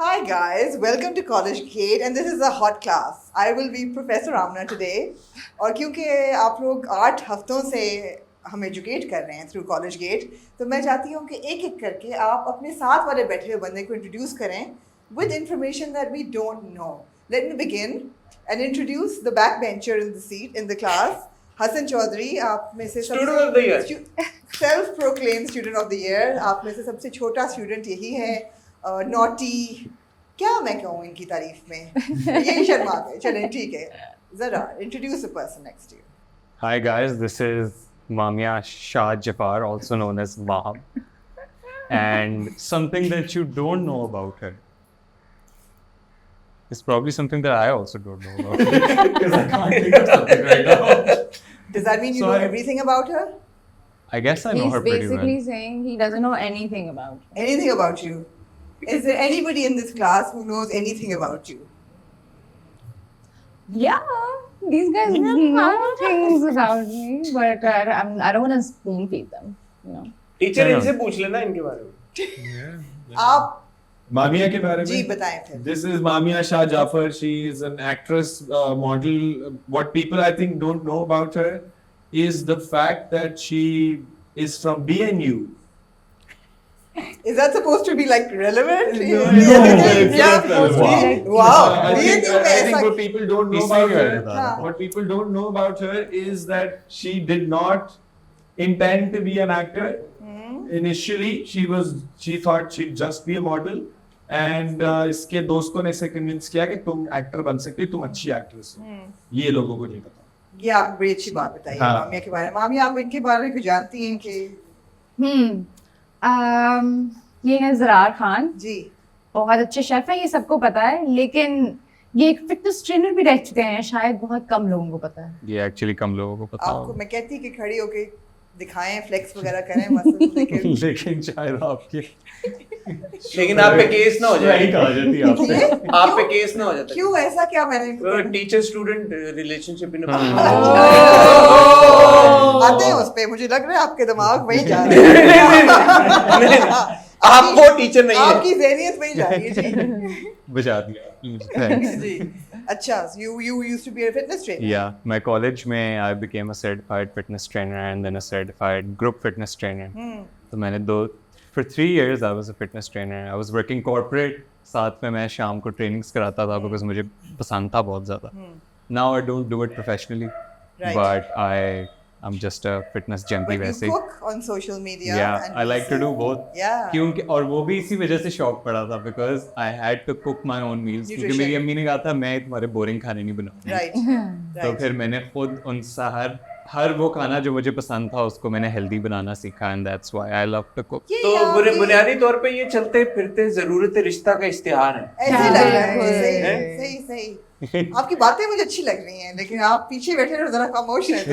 Hi guys, welcome to College Gate and this is a hot class. I will be Professor Amna today. और क्योंकि आप लोग 8 हफ्तों से हम एजुकेट कर रहे हैं थ्रू कॉलेज गेट, तो मैं चाहती हूँ कि एक एक करके आप अपने साथ वाले बैठे हुए बंदे को इंट्रोड्यूस करें with information that we don't know. Let me begin and introduce the backbencher in the seat in the class. Hasan Chaudhary, आप में से Student of the year. Self proclaim student of the year, आप में से सबसे छोटा स्टूडेंट यही है. नॉटी, क्या मैं कहूँ इनकी तारीफ में, यही शर्मा गए. चलें ठीक है, जरा introduce the person next to you. Hi guys, this is Mamia Shah Jafar, also known as Maham. And something that you don't know about her is probably something that I also don't know about her. Because I can't think of something right now. Does that mean you So know I- everything about her? I guess I know He's her pretty basically well. saying he doesn't know anything about her. Anything about you? Is there anybody in this class who knows anything about you? Yeah, these guys know things about me, but I don't want to spoon feed them. You know. Teacher चलो। इनसे पूछ लेना इनके बारे में. आप मामिया के बारे जी में बताएं फिर. This is Mamia Shah Jafar. She is an actress, model. What people I think don't know about her is the fact that she is from BNU. Is that supposed to be like relevant? No, Yeah. it's not relevant. Wow. I think, BNU में I think ऐसा- what people don't know इसलिए about मैं her, बता रहा हूँ. what people don't know about her is that she did not intend to be an actor. Initially, she thought she'd just be a model. And इसके दोस्तों ने इसे convince किया कि तुम एक्टर बन सकती हो, तुम अच्छी एक्ट्रेस हो. ये लोगों को नहीं पता. ये आप बड़ी अच्छी बात बताइए हाँ. मामिया के बारे में. मामिया, आप इनके बारे में कुछ जानती हैं कि? ये है ज़रार खान, जी. बहुत अच्छे शेफ है, ये सबको पता है, लेकिन ये एक फिटनेस ट्रेनर भी रह चुके हैं, शायद बहुत कम लोगों को पता है. ये एक्चुअली कम लोगों को पता आपको होगा. मैं कहती कि खड़ी होके दिखाएं, फ्लेक्स वगैरह करें मसल, लेकिन लेकिन शायद आपके लेकिन आप पे केस ना हो जाए. Strike आ जाती है आपसे. आप पे केस ना हो जाता. क्यों ऐसा क्या मैंने टीचर स्टूडेंट रिलेशनशिप इन आते हैं उस पे. मुझे लग रहा है आपके दिमाग वहीं जा रहे हैं. आप वो टीचर नहीं है. आपकी ज़हनियत वहीं जा रही है. जी. बचा दिया. Thanks. जी. अच्छा, you used to be a fitness trainer. Yeah, my college में I became a certified fitness trainer and then a certified group fitness trainer. तो मैंने for 3 years I was a fitness trainer. I was working corporate. साथ में मैं शाम को trainings कराता था because मुझे पसंद था बहुत ज़्यादा. Now I don't do it professionally, Right. but I'm just a fitness junkie But वैसे. you cook on social media. Yeah, and I like to do both. Yeah. क्योंकि और वो भी इसी वजह से शौक पड़ा था because I had to cook my own meals. क्योंकि Nutrition. मेरी अम्मी ने कहा था मैं तुम्हारे बोरिंग खाने नहीं बनाऊंगी. Right. तो Right. फिर मैंने खुद उनसे हर वो खाना जो मुझे पसंद था उसको मैंने हेल्दी बनाना सीखा and that's why I love to cook. ये तो आपकी- बुनियादी तौर पे ये चलते फिरते जरूरत रिश्ता का इश्तिहार है. ऐसे लग रहा है. बिल्कुल. सही सही. आपकी बातें मुझे अच्छी लग रही हैं, लेकिन आप पीछे बैठे हो जरा खामोश हैं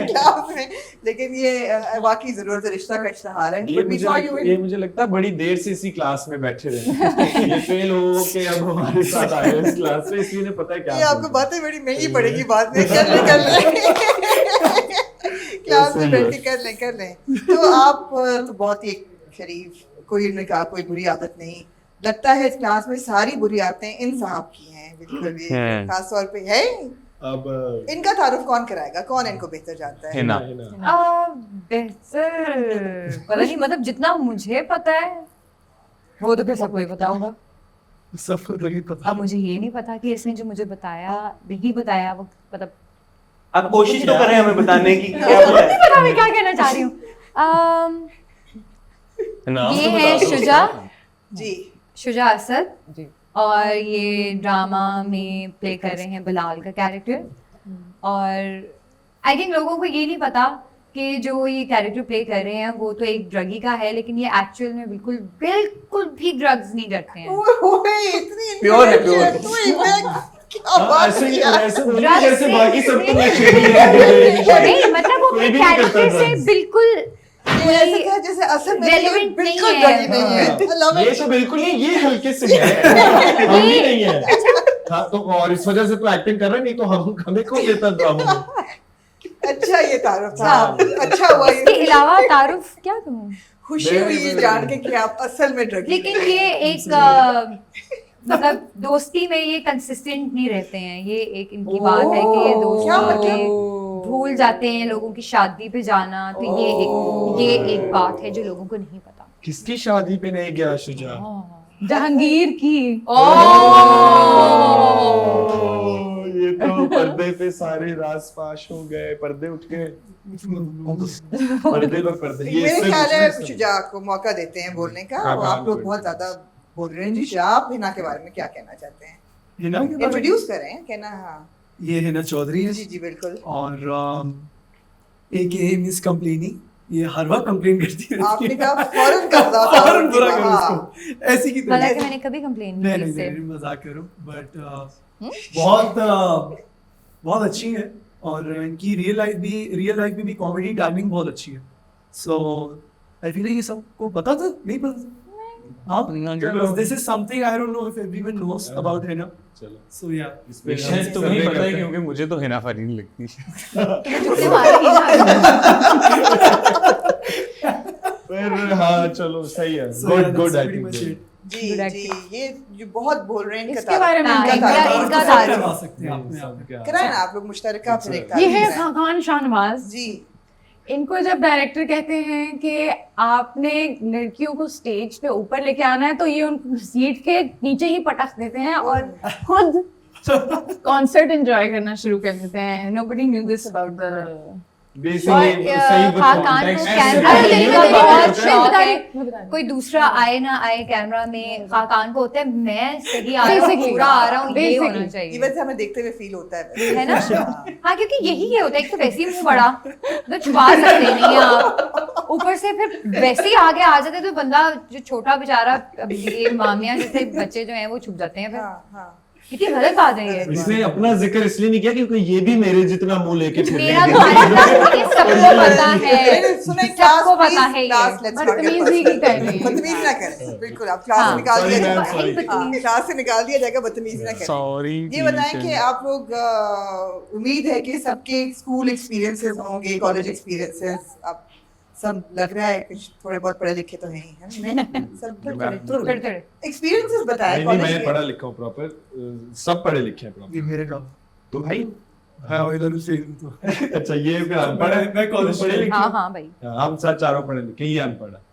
क्लास में. लेकिन ये वाकई जरूरत रिश्ता का इश्तिहार है. ये But we saw you in- मुझे लगता है बड़ी देर से इसी क्लास में बैठे रहे. ये फेल हो के अब हमारे साथ आए इस क्लास में, इसलिए ने पता है क्या. ये आपको बातें बड़ी महंगी पड़ेगी बाद में. कर लें क्लास में बैठ के कर लें. तो आप तो बहुत ही शरीफ, कोई ने कहा कोई बुरी आदत नहीं. लगता है इस क्लास में सारी बुरी आदतें इन साहब की हैं. बिल्कुल भी हैं. खास तौर पे है. अब इनका तारुफ कौन कराएगा? कौन इनको बेहतर जानता है? हिना. बेहतर पता नहीं, मतलब जितना मुझे पता है वो तो फिर सबको ही पता होगा. सबको तो ये पता. अब मुझे ये नहीं पता कि इसने जो मुझे बताया नहीं बताया, वो मतलब आप कोशिश तो करें हमें बताने की क्या मुझे पता नहीं है. पता मैं क्या कहना चाह रही हूँ. नाम ये तो है बता दो. शुजा जी. शुजा असद, और ये ड्रामा में प्ले कर रहे हैं बिलाल का कैरेक्टर. और आई थिंक लोगों को ये नहीं पता कि जो ये कैरेक्टर प्ले कर रहे हैं वो तो एक ड्रगी का है, लेकिन ये एक्चुअल में बिल्कुल बिल्कुल भी ड्रग्स नहीं करते हैं. ओए इतनी Pure है, pure. क्या बात ऐसे है यार. ऐसे बोलिए Drugs जैसे से- बाकी सब तो नशेड़ी है. नहीं मतलब वो कोई अपने भी नहीं करता कैरेक्टर से drugs. बिल्कुल ये ऐसे क्या जैसे असल में relevant बिल्कुल नहीं है. ड्रगी नहीं है. I love ये it. तो बिल्कुल नहीं, ये हल्के से है. हम भी नहीं है. हाँ तो और इस वजह से तो एक्टिंग कर रहे, नहीं तो हमें कौन देता ड्रामा में. अच्छा ये तारुफ था. अच्छा हुआ इसके ये. अलावा तारुफ क्या कहूँ. खुशी हुई ये जान के कि आप असल में ड्रगी लेकिन ये एक मतलब दोस्ती में ये कंसिस्टेंट नहीं रहते हैं, ये एक इनकी बात है कि ये क्या दोस्ती मतलब? में भूल जाते हैं लोगों की शादी पे जाना, तो ये एक बात है जो लोगों को नहीं पता। किसकी शादी पे नहीं गया शुजा? जहांगीर की। ये तो पर्दे पे सारे राज फाश हो गए, पर्दे उठ गए। पर्दे पर पर्दे। ये मेरे सिर्फ ख्याल है उसमें शुजा को मौका देते हैं बोलने का, हाँ, और आप लोग बिल्कुल। बहुत ज्यादा बोल रहे हैं। जी आप हिना के बारे में क्या कहना चाहते हैं? हिना के बारे में- इंट्रोड्यूस करें कहना। हाँ ये हिना चौधरी है जी जी बिल्कुल। और एक ये मिस कंप्लेनी, ये हर वक्त कंप्लेन करती है। आपने कहा फौरन कर दो फौरन बुरा करो हाँ। उसको, ऐसी की तरह। हालांकि मैंने कभी कंप्लेन नहीं नहीं नहीं की नहीं, मजाक करूं, बट बहुत अच्छी है, और इनकी रियल लाइफ में भी कॉमेडी टाइमिंग बहुत अच्छी है। सो आई फील ये सबको पता था, नहीं पता था? हाँ, this is something I don't know if everyone knows about Hina. चलो। सो या शायद तुम्हें ही पता है क्योंकि मुझे तो हिना फरी नहीं लगती। तुमने मारी ना। फिर हाँ चलो सही है। Good I think. जी Good जी acting. ये जो बहुत बोल रहे हैं इनका इसके बारे में हाँ, इनका इनका- तारीफ। इनका सब तारीफ। करवा सकते हैं अपने आप में। कराएं ना आप लोग मुश्तरका फिर एक ये तारीफ है कराएं। खान शाहनवाज। जी इनको जब डायरेक्टर कहते हैं कि आपने लड़कियों को स्टेज पे ऊपर लेके आना है, तो ये उनको सीट के नीचे ही पटक देते हैं और खुद कॉन्सर्ट एंजॉय करना शुरू कर देते हैं। Nobody knew this about the basically और, सही खाकान को कैमरा अरे, लेने मैं का बता बहुत रही शौक है। हूँ। कोई दूसरा आए ना आए कैमरा में, खाकान को होता है मैं सही आ रहा हूँ, Basically. पूरा आ रहा हूँ, ये Basically. होना ये चाहिए, वैसे हमें देखते हुए फील होता है है ना? हाँ, क्योंकि यही ये होता है, एक तो वैसे ही मुंह बड़ा तो छुपा सकते नहीं हैं आप, ऊपर से फिर वैसे ही आगे आ जाते तो बंदा जो छोटा बेचारा, अब ये मामिया जैसे बच्चे जो हैं वो छुप जाते हैं फिर। हाँ हाँ कितनी गलत बात है ये। इसने अपना जिक्र इसलिए नहीं किया क्योंकि ये भी मेरे जितना मुंह लेके फिर मेरा तो ये सबको पता है, सुने सबको पता है ये। बदतमीजी की कर रही है। बदतमीज ना करें, बिल्कुल आप क्लास हाँ। से निकाल Sorry, दिया ma'am, जाएगा। sorry. हाँ, क्लास से निकाल दिया जाएगा, बदतमीज ना करें। सॉरी। ये बताएं कि आप लोग उम्मीद है कि सबके स्कूल एक्सपीरियंसेस होंगे, कॉलेज एक्सपीरियंसेस। आप सब लग रहा है कुछ थोड़े बहुत पढ़े लिखे तो हैं ही, है ना? नहीं सब थोड़े-थोड़े। एक्सपीरियंसेस बताएं नहीं कॉलेज मैं के। पढ़ा लिखा हूँ प्रॉपर, सब पढ़े लिखे हैं प्रॉपर। ये मेरे काम तो भाई है, और इधर से तो अच्छा ये भी अनपढ़ है। मैं college पढ़े लिखे हाँ हाँ भाई। हम सब चारों पढ़े लिखे, ये अनपढ़ है।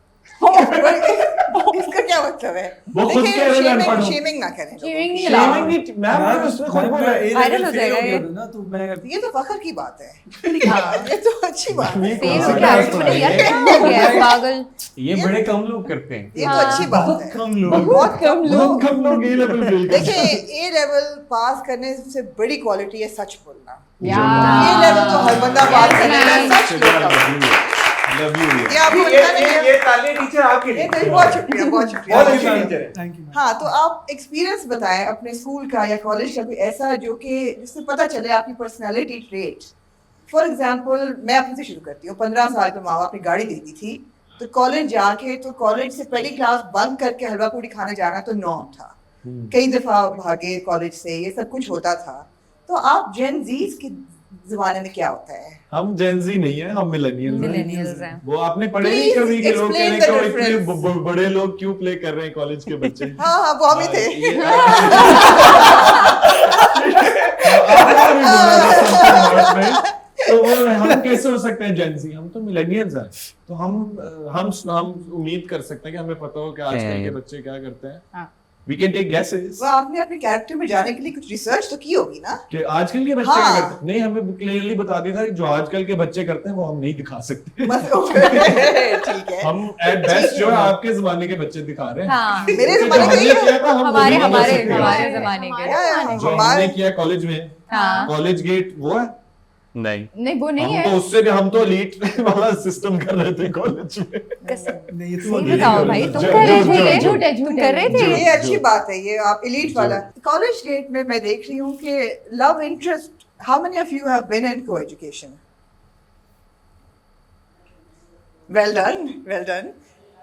इसका क्या मतलब है? वो खुद कह रहे हैं अनपढ़ हूँ। शेमिंग ना करें। Shaming नहीं Shaming allowed। नहीं, मैम ने उसने खुद बोला है। Viral हो जाएगा ये। ना, तो मैं ये तो फखर की बात है। हाँ। ये तो अच्छी बात है। फेल हो गया, तूने यार क्या हो गया पागल। ये बड़े कम लोग करते हैं। ये तो अच्छी बात है। कम लोग बहुत कम लोग। बहुत कम लोग ये लेवल फेल करते हैं। देखिए ए लेवल पास करने से बड़ी क्वालिटी है सच बोलना। Yeah. ए लेवल तो हर बंदा पास कर लेगा, सच बोलना। Love you. ये आपको लगता नहीं है? ताली टीचर आपके ये तो बहुत शुक्रिया, बहुत शुक्रिया। बहुत अच्छी टीचर है। Thank you. हाँ, तो आप एक्सपीरियंस बताएं अपने स्कूल का या कॉलेज का, कोई ऐसा जो कि जिससे पता चले आपकी पर्सनालिटी ट्रेट। फॉर एग्जांपल मैं अपने से शुरू करती हूँ। 15 साल पे माँ बाप ने गाड़ी दी थी, तो कॉलेज जाके तो कॉलेज से पहली क्लास बंद करके हलवा पूरी खाने जाना तो नॉर्म था। कई दफा भागे कॉलेज से, ये सब कुछ होता था। तो आप जेन जीज के जमाने में क्या होता है? हम जेनजी नहीं है, हम मिलेनियल्स हैं। मिलेनियल्स हैं। वो आपने पढ़े नहीं Please कभी कि लोग कह रहे हैं explain the कि इतने difference. बड़े लोग क्यों प्ले कर रहे हैं कॉलेज के बच्चे। हाँ हाँ वो हम ही थे। तो वो हम कैसे हो सकते हैं जेनजी? हम तो मिलेनियल्स हैं। तो हम उम्मीद कर सकते हैं कि हमें पता हो कि आजकल के बच्चे क्या करते हैं। हाँ। We can take guesses वो आपने अपने कैरेक्टर में जाने के लिए कुछ रिसर्च तो की होगी ना? कि आजकल के बच्चे हाँ। क्या करते हैं। नहीं, हमें क्लियरली बता दिया था कि जो आजकल के बच्चे करते हैं वो हम नहीं दिखा सकते। बस ठीक है। हम एट बेस्ट जो है आपके जमाने के बच्चे दिखा रहे हैं। हाँ, मेरे जो जमाने हमने के किया था हम हमारे वही कर हमारे सकते हैं। हमारे जमाने के। या, या, जो हमने हमारे किया कॉलेज में, हाँ। कॉलेज गेट वो है। नहीं, नहीं वो नहीं हम तो है। उससे भी, हम तो लीड वाला सिस्टम कर रहे थे कॉलेज में। नहीं ये तो सही अगली बताओ कॉलेज भाई, है। तुम जो- कर रहे जो- थे, जो- झूठे तुम कर रहे थे। ये अच्छी बात है, ये आप एलीट वाला। कॉलेज गेट में मैं देख रही हूँ कि love interest, how many of you have been in co education? Well done, well done.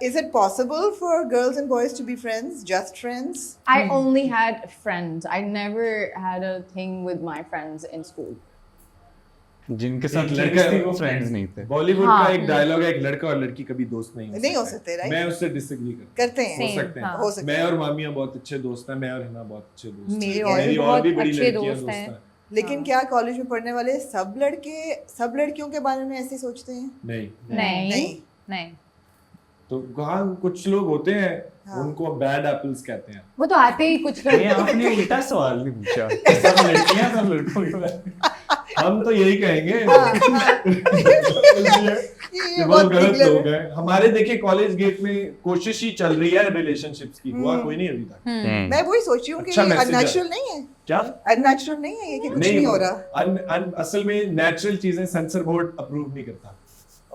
Is it possible for girls and boys to be friends, just friends? I only had friends. I never had a thing with my friends in school. जिनके साथ एक लड़के लड़का- थी वो friends नहीं थे। बॉलीवुड हाँ। का एक डायलॉग है, एक लड़का और लड़की कभी दोस्त नहीं हो सकते, right? मैं उससे डिसएग्री करता करते हैं हो Same, सकते हैं हाँ। हो सकते मैं हैं। और मामिया बहुत अच्छे दोस्त हैं, मैं और हिना बहुत अच्छे दोस्त हैं मेरे और मेरी भी और भी बहुत बड़ी अच्छे लड़कियां दोस्त दोस्त हैं। हैं लेकिन क्या कॉलेज में पढ़ने वाले सब लड़कियों के बारे में ऐसे सोचते हैं? नहीं नहीं नहीं। नहीं तो हाँ कुछ लोग होते हैं हाँ। उनको बैड एप्पल्स कहते हैं वो तो आते ही कुछ ये आपने उल्टा सवाल नहीं पूछा। सब लड़कियां सब लड़कों के बारे में। हम तो यही कहेंगे ये कि वो बहुत गलत निकले लोग हैं। हमारे देखिए कॉलेज गेट में कोशिश ही चल रही है रिलेशनशिप्स की, हुआ कोई नहीं अभी तक। मैं वही सोच रही हूँ कि अच्छा ये message है। अननेचुरल नहीं है, क्या अननेचुरल नहीं है ये कि कुछ नहीं हो रहा। असल में नेचुरल चीजें सेंसर बोर्ड अप्रूव नहीं करता।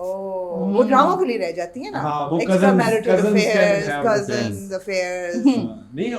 वो ड्रामा के लिए रह जाती है ना, हाँ, वो extra cousins- marital cousins affairs, can have cousins affairs. नहीं,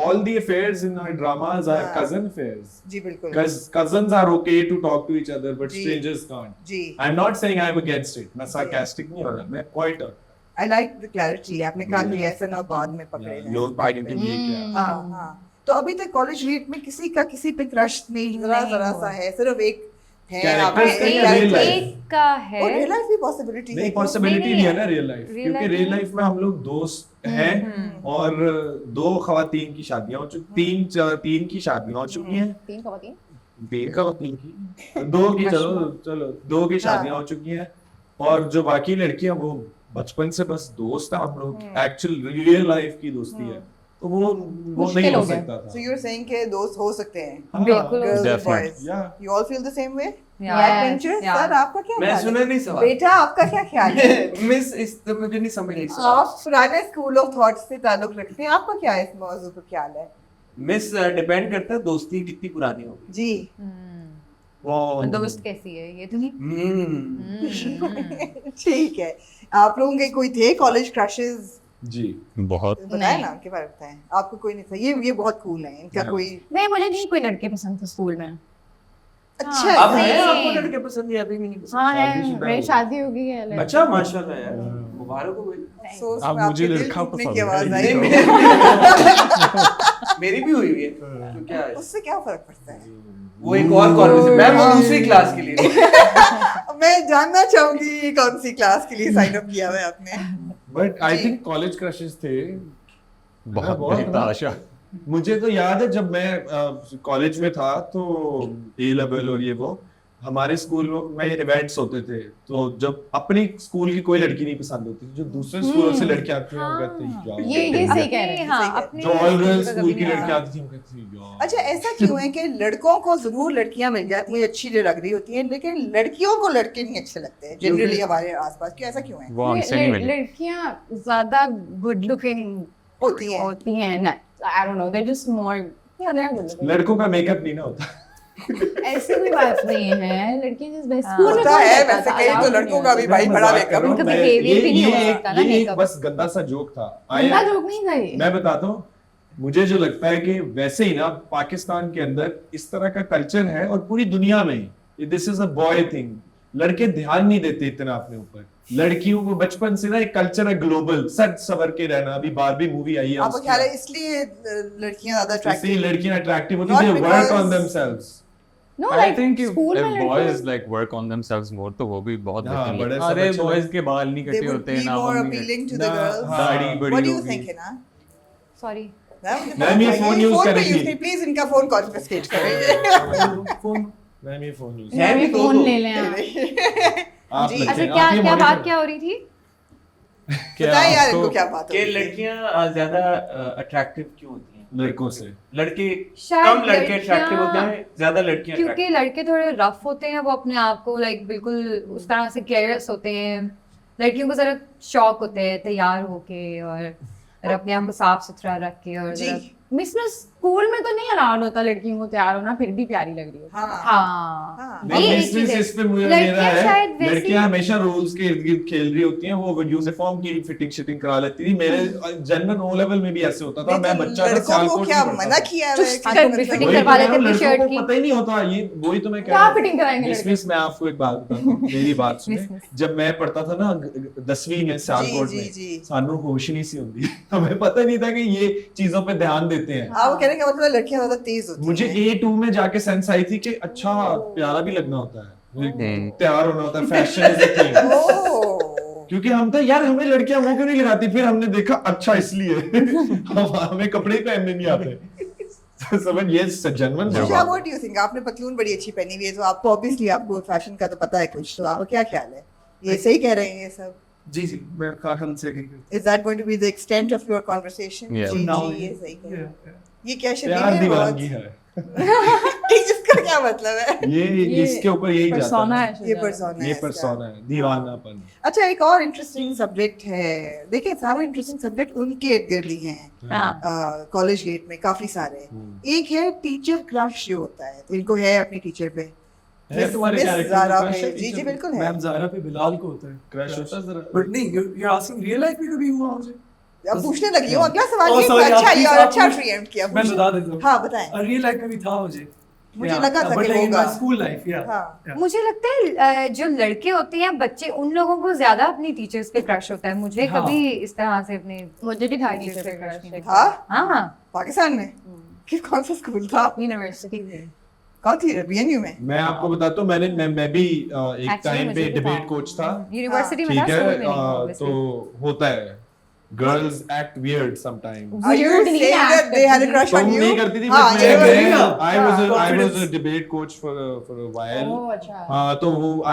all the affairs in our dramas are हाँ। cousin affairs. जी बिल्कुल Because cousins are okay to talk to each other, but ji. strangers can't. Ji. I'm not saying I'm against it. मैं sarcastic नहीं हो रहा, मैं point out। I like the clarity, आपने कहा कि ऐसा ना बाद में पकड़े जाए। लोग पाएंगे कि ये क्या है। हाँ हाँ। तो अभी तक कॉलेज रीड में किसी का किसी पे क्रश नहीं, जरा जरा सा है, सिर्फ एक है Character आपके का एक या real character। life? एक का है और रियल लाइफ भी पॉसिबिलिटी है नहीं क्या? पॉसिबिलिटी नहीं है ना रियल लाइफ, Real क्योंकि life रियल में- लाइफ में हम लोग दोस्त हैं और दो खवातीन की शादियां हो चुकी, तीन की शादियां हो चुकी हैं, तीन खवातीन तीन की दो की चलो दो की शादियां हो चुकी हैं और जो बाकी लड़कियां वो बचपन से बस दोस्त हैं हम लोग, एक्चुअल रियल लाइफ की दोस्ती है, तो वो नहीं मुश्किल हो हो गया। सकता था। So you're saying कि दोस्त हो सकते हैं, हाँ, बिल्कुल। girls and Definitely. boys. Yeah. You all feel the same way? Yeah. Backbenchers? Yeah. Sir आपका क्या मैं ख्याल सुना है? नहीं सवाल। बेटा आपका क्या ख्याल है? मिस इस तो मुझे नहीं समझ आई सवाल। आप पुराने स्कूल ऑफ थॉट्स से ताल्लुक रखते हैं, आपका क्या इस मौजू पर ख्याल है? मिस डिपेंड करता है दोस्ती कितनी पुरानी होगी। जी वो दोस्त कैसी है ये तो नहीं ठीक है। आप लोगों के कोई थे कॉलेज क्रशेस? जी बहुत। बताए नहीं। ना, उनके बारे में बताएं। आपको कोई नहीं था? ये बहुत कूल है, इनका हाँ। कोई नहीं मुझे नहीं कोई लड़के पसंद थे स्कूल में। अच्छा अब है। है आपको लड़के पसंद या अभी नहीं पसंद? हाँ है शादीशुदा मेरी हो। शादी हो गई है अच्छा माशाल्लाह यार, मुबारक हो भाई। सोच अब में मुझे आपके दिल लड़का टूटने पसंद की आवाज है। आई। मेरी भी हुई है तो क्या है? उससे क्या फर्क पड़ता है? वो एक और कॉन्वर्सेशन, मैम वो दूसरी क्लास के लिए। मैं जानना चाहूंगी कौन सी क्लास के लिए साइन अप किया हुआ है आपने? बट आई जी। थिंक कॉलेज क्रशेस थे बहुत बहुत बेताशा। मुझे तो याद है जब मैं कॉलेज में था तो ए लेवल और ये वो हमारे स्कूल में इवेंट्स होते थे, तो जब अपनी स्कूल की कोई लड़की नहीं पसंद होती थी, जो दूसरे स्कूलों से लड़कियां आती थी हम कहते हैं यार ये सही कह रहे हैं। हाँ, अपने जो ऑल गर्ल्स स्कूल का स्कूल कभी की नहीं लड़कियां रहा। आती थी हम कहते हैं यार अच्छा ऐसा क्यों है कि लड़कों को जरूर लड़कियां मिल जाती हैं, अच्छी जो लग रही होती हैं, लेकिन लड़कियों को लड़के नहीं अच्छे लगते हैं जनरली हमारे आसपास? क्यों, ऐसा क्यों है? वो हमसे नहीं मिली। लड़कियां ज्यादा गुड लुकिंग होती हैं। होती हैं ना, I don't know, they just more या दे आर गुड लुकिंग। लड़कों का मेकअप नहीं ना होता। ऐसी कोई बात नहीं है, लड़कियां जस्ट बेस्ट हाँ। स्कूल में होता कौन है कहता वैसे, था? कहीं तो allowed लड़कों नहीं का है। भी भाई मैं बड़ा मजाक मेकअप कर रहा हूँ, उनका मैं- behavior भी नहीं ये हो एक- सकता ना ये एक makeup। बस गंदा सा जोक था। गंदा जोक नहीं था ये। मैं बताता हूँ, मुझे जो लगता है कि वैसे ही ना पाकिस्तान के अंदर इस तरह का कल्चर है और पूरी दुनिया में this is a boy thing. लड़के ध्यान नहीं देते इतना अपने ऊपर, लड़कियों को बचपन से ना एक कल्चर है ग्लोबल, सज सवर के रहना। अभी बारबी मूवी आई है, आपको ख्याल है इसलिए लड़कियां ज्यादा इसलिए अट्रैक्टिव? लड़कियां अट्रैक्टिव होती Not है, work because- on themselves. No, I like think if school में boys लड़कियां like work on themselves more तो वो भी बहुत हाँ, बेहतर बड़े है। सब अरे अच्छे boys लगते के बाल नहीं They कटे would होते be ना more mummy appealing to the ना, girls. हाँ। दाढ़ी बड़ी What do you होगी। think, Hina? सॉरी मैम, ये phone use करेंगी। प्लीज इनका फोन कॉन्फिस्केट करें। फोन मैं ये फोन यूज है भी तो फोन दो। ले लें आप। आप जी। लगते अच्छा हैं, क्या आप ये क्या monitor- बात क्या हो रही थी? बताएं यार इनको क्या बात कि हो रही है? लड़कियां ज्यादा अट्रैक्टिव क्यों होती हैं लड़कों से? लड़के शायद कम लड़के लड़कियां- अट्रैक्टिव होते हैं, ज्यादा लड़कियां क्योंकि attractive। लड़के थोड़े रफ होते हैं, वो अपने आप को लाइक बिल्कुल उस तरह से केयरलेस होते हैं। लड़कियों को जरा शौक होते हैं तैयार होके और अपने आप को साफ सुथरा रख के और जी। जरा मिसनस स्कूल में तो नहीं अलाउड होता लड़कियों को तैयार होना, फिर भी प्यारी लग रही है। हाँ हाँ हाँ। नहीं, ये business चीज़ है। इस पे मुझे लड़कियां मेरा है, शायद वैसी- लड़कियां हमेशा रूल्स के इर्द गिर्द खेल रही होती हैं, वो यूनिफॉर्म की फिटिंग शिटिंग करा लेती थी। मेरे जनरल ओ लेवल में भी ऐसे होता था, मैं बच्चा था, लड़कों को सियालकोट क्या में पढ़ता मना था। किया है? चुस्त क्या कर मतलब? भी वही फिटिंग तो करवा कह लेते रहा हूँ, अपनी लड़कों शर्ट को की। पता ही नहीं होता ये, वही तो मैं कह क्या रहा हूँ। फिटिंग कराएंगे मिस लड़के? मिस मैं आपको एक बात बताता हूँ, मेरी बात सुने। मिस। जब मैं पढ़ता था ना 10वीं में सियालकोट जी, में, जी। सानू होश ही नहीं सी होती। हमें पता नहीं था कि ये चीजों पे ध्यान देते हैं। आप कहने का मतलब लड़कियां ज्यादा तेज होती मुझे हैं। A2 में जाके सेंस आई थी कि अच्छा प्यारा भी लगना होता है। तैयार होना होता है, फैशन इज अ थिंग। ओह क्योंकि हम तो यार हमें लड़कियां वो क्यों नहीं लगाती, फिर हमने देखा अच्छा इसलिए हमें कपड़े पहनने नहीं आते। समझ ये जेन्युइन अच्छा, जवाब। What do you think? आपने पतलून बड़ी अच्छी पहनी हुई है, तो आपको ऑब्वियसली आपको फैशन का तो पता है कुछ, तो आपका क्या ख्याल है? ये सही कह रहे हैं ये सब? जी जी, मैं काफी से Is that going to be the extent of your conversation? Yeah. Ji Now, जी, ये सही कह रहे हैं। yeah. ये क्या प्यार शरीर दीवानगी है? है, इसका क्या मतलब है? ये इसके ऊपर यही जाता persona है, है ये शायद। पर्सोना ये है पर्सोना है, दीवानापन। अच्छा, एक और इंटरेस्टिंग सब्जेक्ट है, देखिए सारे इंटरेस्टिंग सब्जेक्ट उनके इर्द गिर्द ही हैं हाँ कॉलेज गेट में, काफी सारे। एक है टीचर क्रश जो होता है, तो इनको है अपनी टीचर पे। है तुम्हारे मिस character ज़ारा में crush पे, है जी जी teacher पे? बिल्कुल है। मैम ज़ारा पे बिलाल को होता है क्रश होता है जरा। बट नहीं, you're asking real life में कभी हुआ मुझे? अब पूछने लगी हूँ, अगला सवाल Oh, ये sorry, अच्छा, आप ये please, और आप अच्छा please। प्रीएम्प्ट किया। मैं पूछिए। बता देता हूँ। हाँ बताएं। रियल लाइफ में भी था मुझे। मुझे लगा था कि होगा। स्कूल लाइफ या हाँ। मुझे लगता है जो लड़के होते हैं बच्चे, उन लोगों को ज्यादा अपनी टीचर्स पे क्रश होता है। मुझे हाँ। कभी इस तरह से अपने मुझे भी था टीचर टीचर पे पे क्रश नहीं था? हाँ हाँ पाकिस्तान में? कि कौन सा स्कूल था? यूनिवर्सिटी में। कौन थी? बीएनयू में? मैं आपको बताता हूँ, मैं भी एक Actually, टाइम पे मुझे भी डिबेट था। कोच था, यूनिवर्सिटी में ठीक था, है, स्कूल में नहीं तो obviously। होता है, girls act weird sometimes. Are you Weird नहीं saying act that they had a करती crush तुम on you? नहीं करती थी, हाँ, but ये मैं वाली- I was a confidence. debate coach for a while। ओह अच्छा। हाँ, तो वो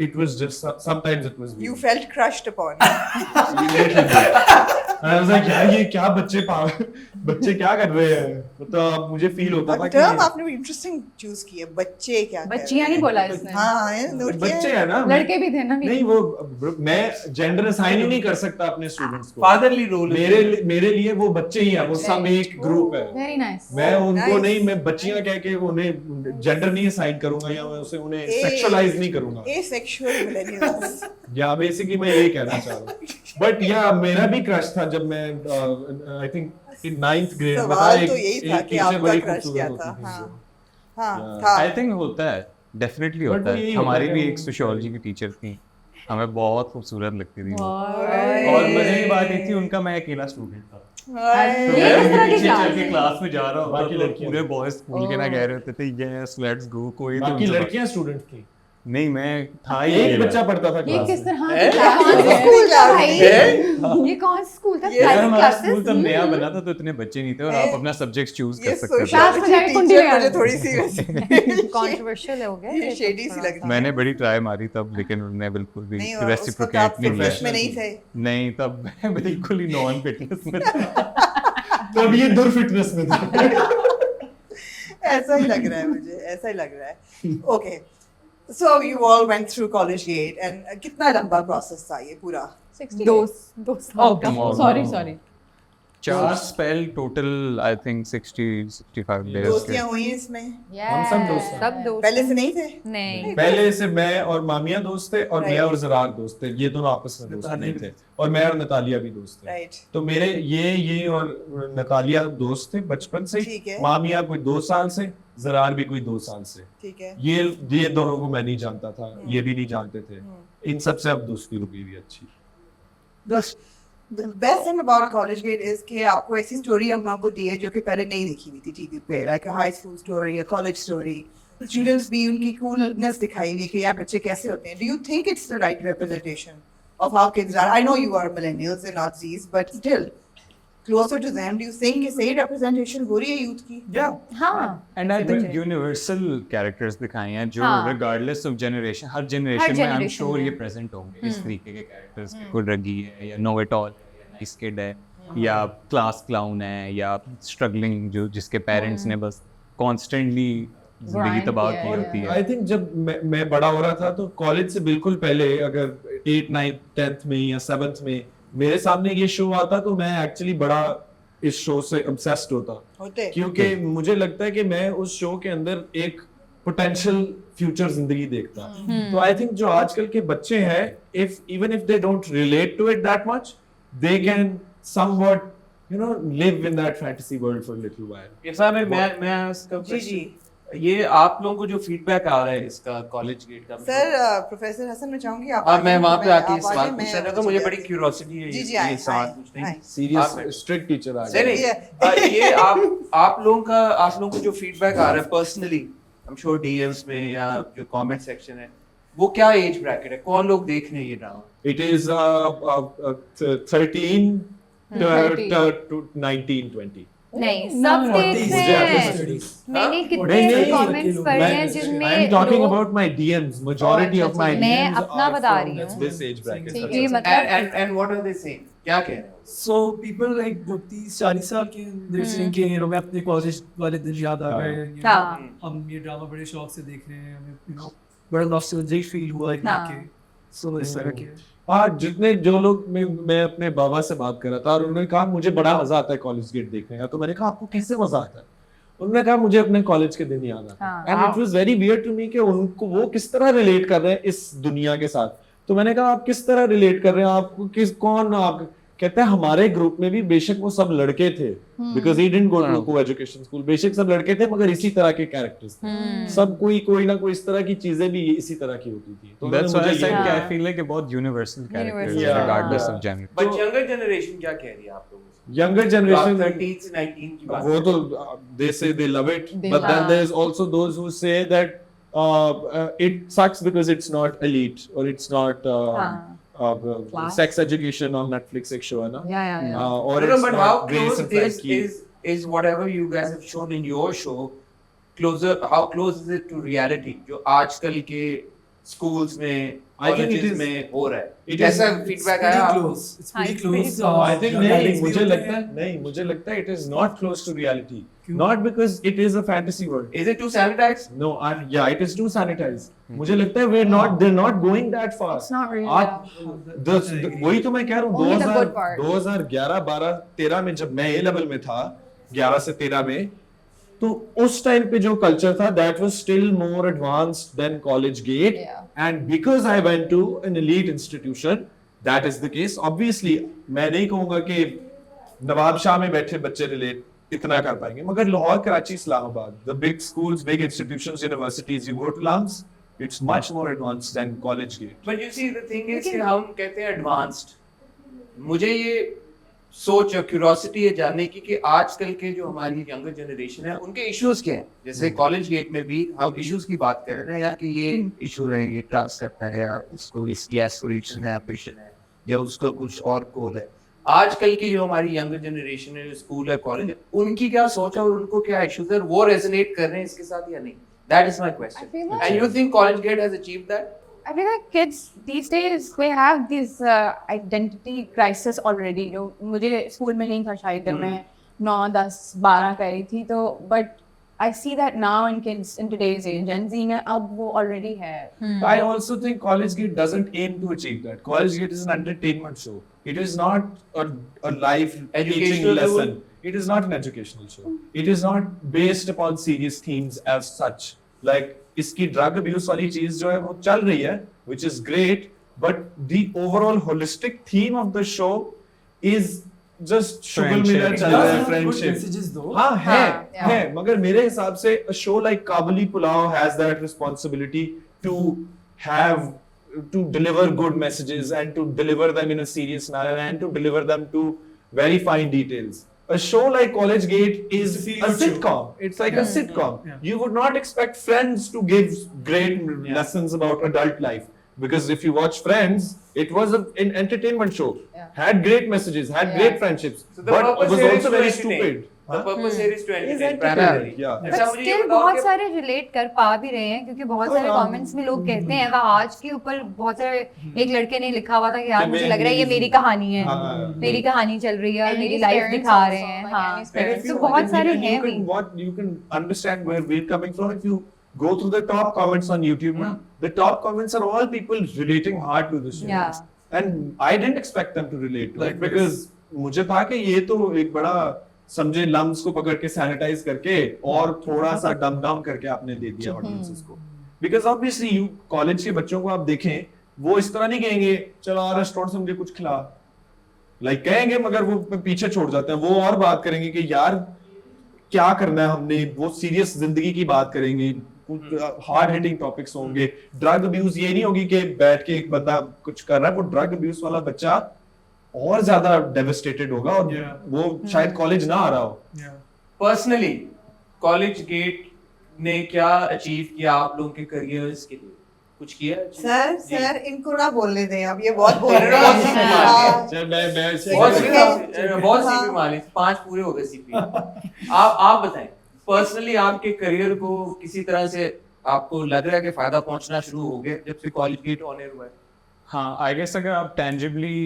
it was just sometimes it was You weird। felt crushed upon. I was like यार ये क्या बच्चे क्या कर रहे हैं, मतलब अब मुझे फील होता था टर्म कि आपने इंटरेस्टिंग चूज की है, बच्चे क्या कर बच्चियां रहे नहीं हैं? बोला इसने। हाँ, ये नोट किया बच्चे है। है ना, लड़के भी थे ना नहीं वो मैं जेंडर असाइन ही नहीं कर सकता अपने स्टूडेंट्स को। फादरली रोल मेरे लिए वो बच्चे ही हैं, वो सब एक ग्रुप है। Very nice. मैं उनको nice. नहीं, मैं बच्चियां कह के उन्हें जेंडर नहीं असाइन करूंगा, या मैं उन्हें ए- सेक्सुअलाइज नहीं करूंगा, Asexual millennials. या बेसिकली मैं यही कहना चाह रहा हूँ। बट या मेरा भी क्रश था जब मैं I think in 9th grade में था। सवाल तो यही था कि teacher आपका बड़ी क्रश क्या खूबसूरत था? होती थी। हाँ हाँ Yeah. था। आई थिंक होता है, डेफिनेटली But होता वो यही है। होता हमारी है भी वो- एक सोशियोलॉजी की टीचर थी, हमें बहुत खूबसूरत लगती थी वो। ओए। और मजे की बात ये थी, उनका मैं अकेला स्टूडेंट था। हाय। तो ये मैं किस तरह की पीछे क्लास चल के है? क्लास में जा रहा हूँ, बाकी तो लड़कियां। पूरे बॉयज स्कूल के ना कह रहे होते थे यस लेट्स गो, कोई तो बाकी उनसे लड़कियां स्टूडेंट थी, नहीं, मैं था ही एक अकेला। बच्चा पढ़ता था ये क्लास किस में। तरह है? की क्लास कौन सा है? स्कूल था भाई भाई? ये कौन सा स्कूल था? ये यार प्राइवेट हमारा क्लासेस? स्कूल तब नया बना था, तो इतने बच्चे नहीं थे और आप अपना सब्जेक्ट चूज ये कर सकते थे। क्लास में जाके कुंडी टीचर लगा मुझे दो। थोड़ी सी कंट्रोवर्शियल हो गया ये shady सी लग रही है। मैंने बड़ी ट्राई मारी तब, लेकिन उन्होंने बिल्कुल भी नहीं, और उस वक्त आप रेसिप्रोकेट नहीं फिटनेस किया। में नहीं थे। नहीं, तब मैं बिल्कुल ही नॉन फिटनेस में था। तब ये दूर फिटनेस में था। ऐसा ही लग रहा है मुझे, ऐसा ही लग रहा है। Okay, so you all went through College Gate and कितना लंबा प्रोसेस था ये पूरा? 60 दो days। साल Oh, का। sorry, sorry। 4 spell total, I think 60-65 days दोस्तियां हुई इसमें? हम सब दोस्त हैं। सब दोस्त पहले से नहीं थे? नहीं। पहले से मैं और मामिया दोस्त थे, और मैं Right. और जरार दोस्त थे, ये दोनों आपस में दोस्त नहीं थे, और मैं और नतालिया भी दोस्त थे। राइट। तो मेरे ये और नतालिया दोस्त थे बचपन से ठीक है। मामिया कोई 2 साल से, जरार भी कोई 2 साल से। ठीक है। ये दोनों को मैं नहीं जानता था, ये भी नहीं जानते थे। इन सब से अब दोस्ती रुकी हुई अच्छी। The best thing about college gate is कि आपको ऐसी स्टोरी हम आपको दी है जो कि पहले नहीं देखी हुई थी टीवी पे, like a high school story, a college story. Students भी उनकी coolness दिखाई हुई कि यार बच्चे कैसे होते हैं. Do you think it's the right representation of how kids are? I know you are millennials and not Z's, but still closer to them. Do you think कि सही representation हो रही है youth की? Yeah. हाँ and I think universal characters दिखाए हैं जो हाँ। Regardless of generation, her generation में आई एम generation श्योर में। ये प्रेजेंट होंगे इस तरीके के कैरेक्टर्स। कोई रगी है, या know it all, nice kid है, या क्लास क्लाउन है, या स्ट्रगलिंग जो जिसके पेरेंट्स ने बस कॉन्स्टेंटली जिंदगी Grind तबाह किया की है, होती है। आई थिंक जब मैं बड़ा हो रहा था तो कॉलेज से बिल्कुल पहले, अगर 8th 9th 10th में या 7th में मेरे सामने ये शो आता तो मैं एक्चुअली बड़ा इस शो से obsessed होता, होते? क्योंकि मुझे लगता है कि मैं उस शो के अंदर एक पोटेंशियल फ्यूचर जिंदगी देखता। तो आई थिंक जो आजकल के बच्चे हैं, even if they don't relate to it that much, they can somewhat live in that fantasy world for a little while. ऐसा मैं इसका जी जी। ये आप लोगों को जो फीडबैक आ रहा है इसका कॉलेज गेट का, सर प्रोफेसर हसन मैं चाहूंगी आप मैं वहाँ पे आके आप सवाल आगे, पूछना मैं चाहता हूँ, मुझे बड़ी क्यूरियोसिटी है जी, जी, ये आए, सवाल आए, पूछने आए। की। सीरियस आप- स्ट्रिक्ट टीचर आ नहीं गए। नहीं ये आप लोगों को जो फीडबैक आ रहा है personally, I am sure DMs में या जो कमेंट सेक्शन है, वो क्या एज ब्रैकेट है, कौन लोग देख रहे हैं ये ड्रामा? It is 13 to 19, 20. नहीं, सब देख रहे हैं। मैंने कितने कमेंट्स पढ़े हैं I जिनमें am talking लोग- about my DMs. Majority of my मैं DMs अपना are बता from रही हूँ। this age bracket. ये That's it. मतलब And what are they saying? क्या कह रहे हैं? So people like जो 30-40 साल के they're saying कि you know मैं अपने कॉलेज वाले दिन याद आ गए you know, हाँ। हम ये ड्रामा बड़े शौक से देख रहे हैं हमें you know बड़ा नॉस्टैल्जिक फील हुआ है हाँ। देख के so इस तरह के हाँ, जितने जो लोग मैं अपने बाबा से बात कर रहा था और उन्होंने कहा मुझे बड़ा मजा आता है कॉलेज गेट देखने का, तो मैंने कहा आपको कैसे मजा आता है? उन्होंने कहा मुझे अपने कॉलेज के दिन याद आता हाँ। है। And it was very weird to me कि उनको वो किस तरह रिलेट कर रहे हैं इस दुनिया के साथ। तो मैंने कहा आप किस तरह रिलेट कर रहे हैं, आपको किस कौन आप कहते हैं हमारे ग्रुप में भी बेशक वो सब लड़के थे because he didn't go to coeducation school, बेशक सब लड़के थे मगर इसी तरह के कैरेक्टर्स थे सब, कोई ना कोई इस तरह की चीजें भी इसी तरह की होती थी। तो That's why I मुझे said ये- कि I feel like बहुत universal characters Universal. Yeah. regardless of gender. But younger generation क्या कह रही है आप लोगों से? younger generation 13 से 19 की बात वो कर तो रहे हैं। they say they love it, They but then love. there's also those who say that it sucks because it's not elite or it's not हाँ। Class. sex education on Netflix एक show है ना, yeah. or No, it's but how not Grace close and Frankie. is whatever you guys have shown in your show closer? How close is it to reality? जो आजकल के schools में, I think it colleges is- में हो रहा है, it is- कैसा It's feedback pretty आया आपको? close. It's हाँ, pretty it's pretty close. close. I think Your नहीं, colleagues मुझे भी होते लगता हैं। है नहीं, मुझे लगता है it is not close to reality, not because it is a fantasy world. Is it too sanitized? No, yeah, it is too sanitized. मुझे लगता है they're not going that far. It's not real. आज वही तो मैं कह रहा हूँ Only the good part. 2011, 12, 13 में जब मैं ए लेवल में था, 11 से 13 में, तो उस टाइम पे जो कल्चर था that was still more advanced than college gate, Yeah. and because I went to an elite institution, that is the case. Obviously मैं नहीं कहूँगा कि नवाब शाह में बैठे बच्चे रिलेट इतना कर पाएंगे, मगर Lahore, Karachi, Islamabad, the big schools, big institutions, universities, you go to LAMS, it's much more advanced than college gate. But you see, the thing is कि हम कहते हैं advanced. मुझे ये सोच और क्यूरोसिटी है जानने की कि आजकल के जो हमारी यंगर जनरेशन है उनके इश्यूज क्या हैं। जैसे कॉलेज गेट में भी हम इश्यूज की बात कर रहे हैं या कि ये इशू है, ये टास्क करता है या उसको इसकी एस्पिरेशन है, एम्बिशन है या उसका कुछ और गोल है। आजकल की जो हमारी यंगर जनरेशन है, जो स्कूल है, कॉलेज है, उनकी क्या सोच है और उनको क्या इश्यूज है, वो रेजोनेट कर रहे हैं इसके साथ या नहीं? That is my I question. feel like- And you think college gate has achieved that? I feel like kids these days they have this identity crisis already. जो मुझे स्कूल में नहीं था शायद जब मैं 9, 10, 12 कर रही थी तो but I see that now in kids in today's age Gen Z में अब वो already है. I also think College Gate doesn't aim to achieve that. College Gate is an entertainment show. It is not a life teaching Educational lesson. It is not an educational show. It is not based upon serious themes as such. Like इसकी drug abuse वाली चीज जो है वो चल रही है, which is great, but the overall holistic theme of the show is just शुगल मिलर Friendship. चल रहा है, Does have good friendship. messages though. हाँ हाँ, है मगर मेरे हिसाब से a show like Kabuli Pulao has that responsibility to have to deliver good messages and to deliver them in a serious manner and to deliver them to very fine details. A show like College Gate is It's a a feel-good show. sitcom. It's like a sitcom. Yeah. You would not expect Friends to give great lessons about adult life. Because if you watch Friends, it was an entertainment show. Yeah. Had great messages, had Yeah. great friendships, So the but purpose was here is also to very entertain. stupid. The purpose here is to Is entertain entertaining. primarily. Yeah. अच्छा, but मुझे ये still बताओ बहुत कि- सारे relate कर पा भी रहे हैं क्योंकि बहुत सारे हाँ। कमेंट्स में लोग कहते हैं वह आज के ऊपर बहुत सारे एक लड़के ने लिखा हुआ था कि यार कि मुझे मैं लग रहा है ये मेरी- मेरी कहानी है, हाँ। मेरी कहानी चल रही है और And मेरी his लाइफ parents दिखा also, रहे हैं। like, हाँ and his And if parents you, तो बहुत and सारे you हैं can भी। what you can understand where we're coming from if you go through the top comments on YouTube. Na, the top comments are all people relating hard to the show. Yeah. And I didn't expect them to relate to Like it because मुझे था कि ये तो एक बड़ा समझे lumps को पकड़ के सैनिटाइज करके और थोड़ा सा डम डम करके आपने दे दिया ऑडियंसेस को। बिकॉज ऑब्वियसली यू कॉलेज के बच्चों को आप देखें वो इस तरह नहीं कहेंगे चलो आ रेस्टोरेंट से मुझे कुछ खिला, लाइक कहेंगे मगर वो पीछे छोड़ जाते हैं। वो और बात करेंगे कि यार क्या करना है हमने, वो सीरियस जिंदगी की बात करेंगे, हार्ड हिटिंग टॉपिक्स होंगे। ड्रग अब्यूज ये नहीं होगी कि बैठ के एक बंदा कुछ कर रहा है, वो ड्रग अब्यूज वाला बच्चा और ज्यादा डेविस्टेटेड होगा और Yeah. वो शायद कॉलेज ना आ रहा हो। Yeah. पर्सनली कॉलेज गेट ने क्या अचीव किया आप लोगों के करियर्स के लिए? कुछ किया है? सर इनको ना बोलने दें, अब ये बहुत बोल रहे बहुत सीपी मार दी। हैं। चल मैं बहुत हाँ। सीपी मारी, 5 पूरे हो गए सीपी। आप बताएं, पर्सनली आपके करियर को किसी तरह से आपको लग रहा है कि फायदा पहुंचना शुरू हो गया जब से कॉलेज गेट ऑन एयर हुआ है? हाँ, आई गेस अगर आप tangibly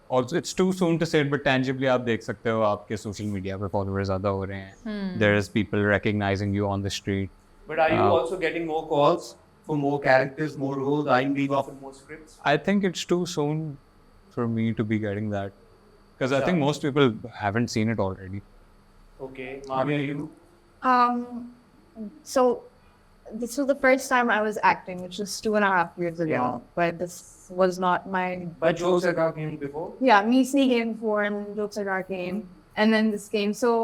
also it's too soon to say it, but tangibly आप देख सकते हो आपके सोशल मीडिया पे फॉलोअर्स ज़्यादा हो रहे हैं, there is people recognizing you on the street. But are you also getting more calls for more characters, more roles? Are you being offered more scripts? I think it's too soon for me to be getting that, because I think most people haven't seen it already. Okay, Mami, you? So this was the first time I was acting, which was 2.5 years ago. But this was not my But jokes are came before. me sneaking before and Jokes Are Dark came, and then this came. So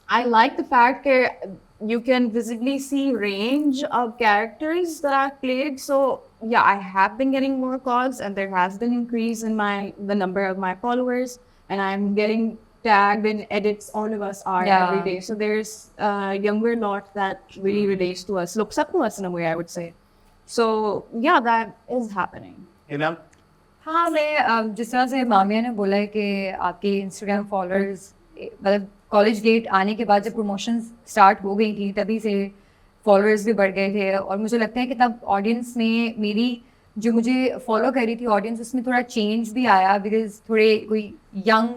I like the fact that you can visibly see range of characters that I've played. So yeah, I have been getting more calls, and there has been increase in the number of my followers, and I'm getting tagged in edits. All of us are Yeah. every day. So there's a younger lot that really relates to us, looks up to us in a way, I would say. So yeah, that is happening. Inam? हाँ, मैं जिस तरह से मामिया ने बोला है कि आपके इंस्टाग्राम फॉलोअर्स मतलब कॉलेज गेट आने के बाद जब प्रमोशन स्टार्ट हो गई थी तभी से फॉलोअर्स भी बढ़ गए थे, और मुझे लगता है कि तब ऑडियंस में मेरी जो मुझे फॉलो कर रही थी ऑडियंस उसमें थोड़ा चेंज भी आया, बिकॉज थोड़े कोई यंग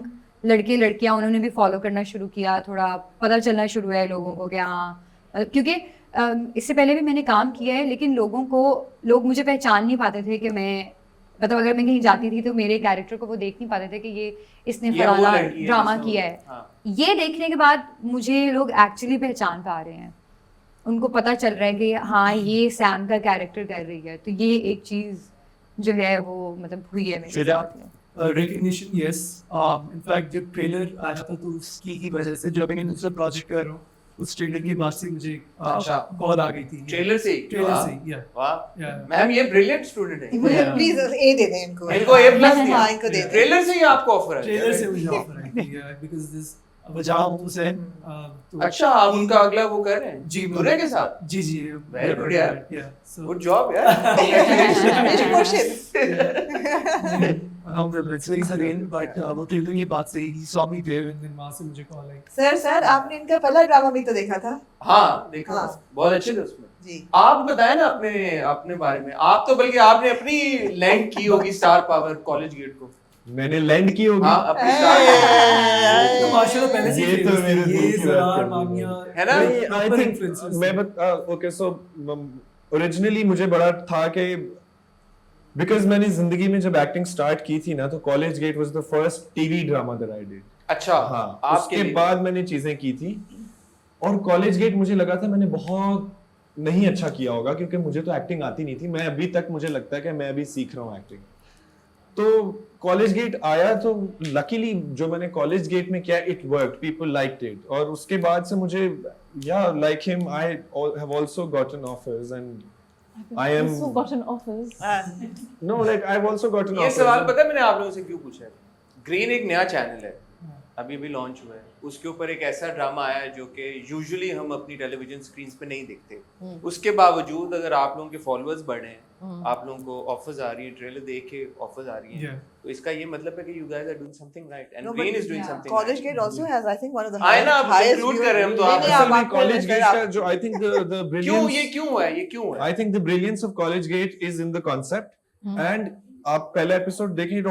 लड़के लड़कियां उन्होंने भी फॉलो करना शुरू किया, थोड़ा पता चलना शुरू हुआ है लोगों को कि हाँ, क्योंकि इससे पहले भी मैंने काम किया है लेकिन लोग मुझे पहचान नहीं पाते थे कि मैं मतलब अगर मैं कहीं जाती थी तो मेरे कैरेक्टर को वो देख नहीं पाते थे कि ये इसने ये वो फलाना लड़की है ड्रामा जिसने- किया है। हाँ। ये देखने के बाद मुझे लोग एक्चुअली पहचान पा रहे हैं, उनको पता चल रहा है कि हाँ ये सैम का कैरेक्टर कर रही है, तो ये एक चीज जो है वो मतलब हुई है मेरे साथ में। रिकग्निशन यस, इनफैक्ट जब ट्रेलर आया था तो उसकी ही वजह से जब मैं दूसरा प्रोजेक्ट कर रहा हूँ उस ट्रेलर के बाद से मुझे अच्छा। कॉल आ गई थी ट्रेलर से ही? ट्रेलर वाह। से या वाह, Yeah. मैम ये ब्रिलियंट स्टूडेंट है। मुझे प्लीज ए दे दें इनको। इनको A+ दिया। हाँ, इनको दे दें। ट्रेलर से ही आपको ऑफर है? ट्रेलर से मुझे ऑफर आई थी बिकॉज़ दिस वजह हुसैन अच्छा, आप उनका अगला वो कर रहे हैं? जी दूल्हे के साथ? जी जी Very good यार। या सो गुड जॉब यार। it's very sudden, but वो ट्रेलर की बात से ही saw me there and then वहाँ से मुझे कॉल आई। सर आपने इनका पहला ड्रामा भी तो देखा था? हाँ देखा, हाँ। बहुत अच्छे थे उसमें। जी। आप बताएं ना अपने बारे में। आप तो बल्कि आपने अपनी लैंड की होगी स्टार पावर कॉलेज गेट को। मैंने लैंड की होगी। हाँ, अपनी स्टार पावर। तो माशाल्लाह पहले से ये तो मेरे ये दोस्त की बात ज़रार कर मामिया है ना? I proper think influencers मैं थे। ओके सो ओरिजिनली मुझे बड़ा था कि बिकॉज मैंने जिंदगी में जब एक्टिंग स्टार्ट की थी ना तो College Gate was the first TV drama that I did. अच्छा, हाँ, आपके उसके लिए? बाद मैंने चीजें की थी और कॉलेज गेट मुझे लगा था मैंने बहुत नहीं अच्छा किया होगा क्योंकि मुझे तो एक्टिंग आती नहीं थी। मैं अभी तक मुझे लगता है कि मैं अभी सीख रहा हूँ एक्टिंग। तो कॉलेज गेट आया तो लकीली जो मैंने कॉलेज गेट में किया it worked, people liked it, और उसके बाद से मुझे या like him I have also gotten offers and I am Also gotten offers. no like I've also gotten ये offers. सवाल पता है मैंने आप लोगों से क्यों पूछा है? ग्रीन एक नया चैनल है, अभी भी लॉन्च हुआ है। उसके ऊपर एक ऐसा ड्रामा आया है जो कि यूजुअली हम अपनी टेलीविजन स्क्रीन पे नहीं देखते। उसके बावजूद अगर आप लोगों के फॉलोअर्स बढ़े हैं, आप लोगों को ऑफर्स आ रही है, ट्रेलर देख के ऑफर्स आ रही है, Yeah. तो इसका ये मतलब है कि you guys are doing something right and No, but green is doing something. College Gate also has, I think, one of the हाँ, है ना, आप highest include viewers- कर रहे हैं हम तो नहीं, आप नहीं, असल में आपको कॉलेज लेकर गेट आप- का जो आई थिंक द क्यों ब्रिलियंस ये क्यों हुआ है? ये क्यों हुआ है? I think the brilliance of college gate is in the concept and आप पहला एपिसोड देखें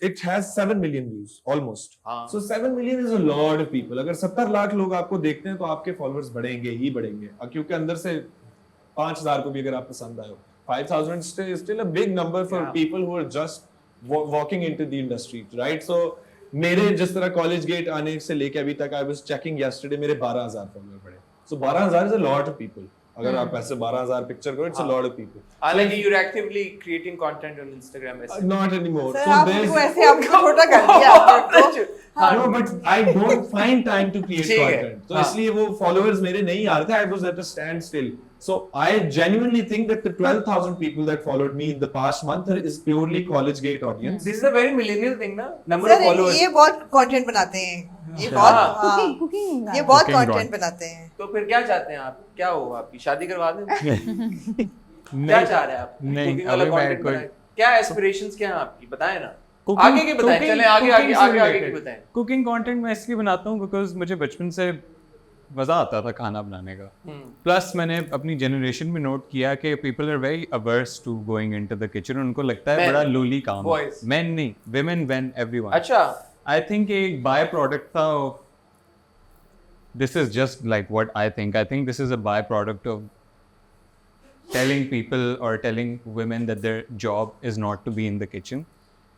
it has 7 million views almost. हाँ। So 7 million is a lot of people. अगर 70 लाख लोग आपको देखते हैं तो आपके फॉलोअर्स बढ़ेंगे ही बढ़ेंगे, क्योंकि अंदर से 5,000 को भी अगर आप पसंद आए हो 5,000 is still a big number for Yeah. people who are just walking into the industry, right? So मेरे जिस तरह कॉलेज गेट आने से लेके अभी तक I was checking yesterday मेरे 12,000 फॉलोअर बढ़े. So 12,000 is a lot of people. अगर आप ऐसे 12,000 पिक्चर करो it's a lot of people. हालांकि you're actively creating content on Instagram ऐसे। Not anymore. सर So आप there's उनको ऐसे आपको छोटा कर दिया आपको। no, but I don't find time to create ठीक है, content. तो हाँ। इसलिए वो followers मेरे नहीं आ रहे थे. I was at a standstill. So I genuinely think that the 12,000 people that followed me in the past month is purely college gate audience. This is a very millennial thing ना, number of sir followers। ये बहुत content बनाते हैं, ये हाँ। बहुत हाँ, Cooking. ये बहुत Cooking कंटेंट content. बनाते हैं। तो फिर क्या चाहते हैं आप? क्या हो आपकी शादी करवा दें? क्या चाह रहे हैं आप नहीं, Cooking वाला अभी मैं content कोई- बनाएं? क्या एस्पिरेशंस क्या हैं आपकी बताएं ना Cooking- आगे की बताएं cooking- चलें आगे आगे cooking से आगे आगे की related. बताएं कुकिंग कंटेंट मैं इसलिए बनाता हूँ बिकॉज मुझे बचपन से मज़ा आता था खाना बनाने का प्लस मैंने अपनी जनरेशन में नोट किया कि people are very averse to going into the kitchen उनको लगता है Men, बड़ा लोली काम boys. मेन नहीं विमेन वेन एवरीवन अच्छा आई थिंक एक बाय प्रोडक्ट था this is just like what I think this is a byproduct of telling people or telling women that their job is not to be in the kitchen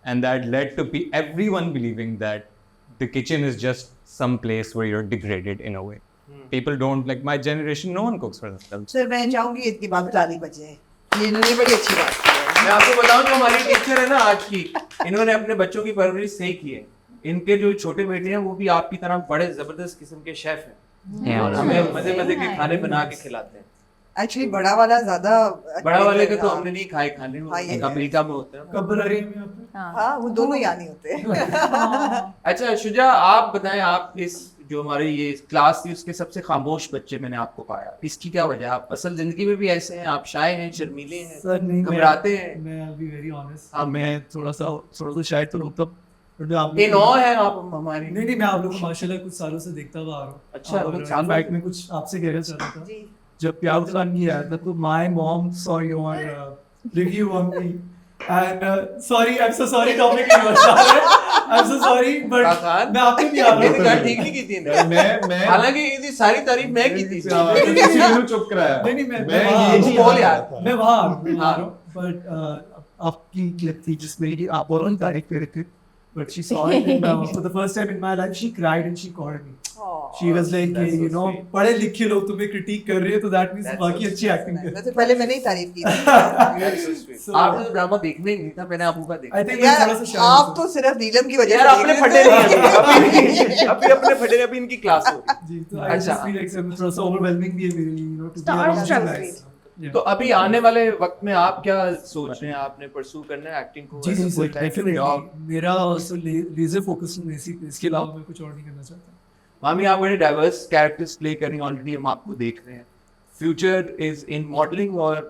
and that led to everyone believing that the kitchen is just some place where you're degraded in a way. People don't like my generation, no one cooks for themselves. Sir मैं चाहूंगी इतनी बात ताली बजे ये इन्होंने बड़ी अच्छी बात की है। मैं आपको बताऊं जो हमारी टीचर है ना आज की इन्होंने अपने बच्चों की परवरिश सही की है इनके जो छोटे बेटे हैं वो भी आपकी तरह बड़े जबरदस्त किस्म के शेफ हैं और हमें मजे मजे के खाने बना के खिलाते हैं एक्चुअली बड़ा वाला ज्यादा बड़ा वाले के तो हमने नहीं खाए खाने हाँ, ये है। अमेरिका में होते हैं कब बना रही हैं आप? हाँ वो दोनों ही आने होते हैं अच्छा शुजा आप बताएं आप इस जो हमारी ये क्लास थी उसके सबसे खामोश बच्चे मैंने आपको पाया इसकी क्या वजह आप असल जिंदगी में भी ऐसे हैं आप शाय हैं शर्मीले हैं सर नहीं घबराते हैं मैं अभी वेरी ऑनेस्ट हाँ। मैं थोड़ा सा शायद तो लोग तब आप ये नौ है आप हमारी नहीं मैं आप लोग को माशाल्लाह कुछ सालों से देखता हुआ आ रहा हूँ अच्छा, और कुछ साल इनफैक्ट मैं कुछ आपसे कहना चाह रहा था जी जब प्यार खान की आया था तो my mom saw your review on me and sorry I am so sorry topic I am so sorry but Khan? मैं आपको नहीं आ मैंने रहा कहा ठीक नहीं की थी इन्होंने। मैं हालांकि ये सारी तारीफ मैं की थी चुप कराया नहीं मैं मैं वहाँ- ये बोल यार। मैं वहाँ हाँ। बट आपकी क्लिप थी जिसमें कि आप और तारीफ कर रहे थे but she saw it and for the first time in my life she cried and she called me she was like That's so you know sweet. पढ़े लिखे लोग तुम्हें क्रिटिक कर रहे हैं तो that means That's बाकी so अच्छी एक्टिंग कर वैसे पहले मैंने ही तारीफ की थी So- आपने तो ड्रामा देखना ही नहीं था मैंने आपको देखा I think मैं यार थोड़ा सा shy आप हूँ। तो सिर्फ नीलम की वजह यार से अपने देख फटे रहे नहीं थे। है अभी अपने फटे नहीं, अभी इनकी क्लास हो रही जी तो I अच्छा। just feel like थोड़ा सा overwhelming भी है मेरे लिए you know to be Starstruck. around you guys. Yeah. तो अभी आने वाले वक्त में आप क्या सोच रहे हैं आपने परसू करना है एक्टिंग को जी जी ऐसा कोई sir type of definitely job? मेरा लेजर फोकस इसके अलावा मैं कुछ और नहीं करना चाहता मामी आप बड़े डाइवर्स कैरेक्टर्स प्ले कर रही हैं ऑलरेडी हम आपको देख रहे हैं फ्यूचर इज इन मॉडलिंग और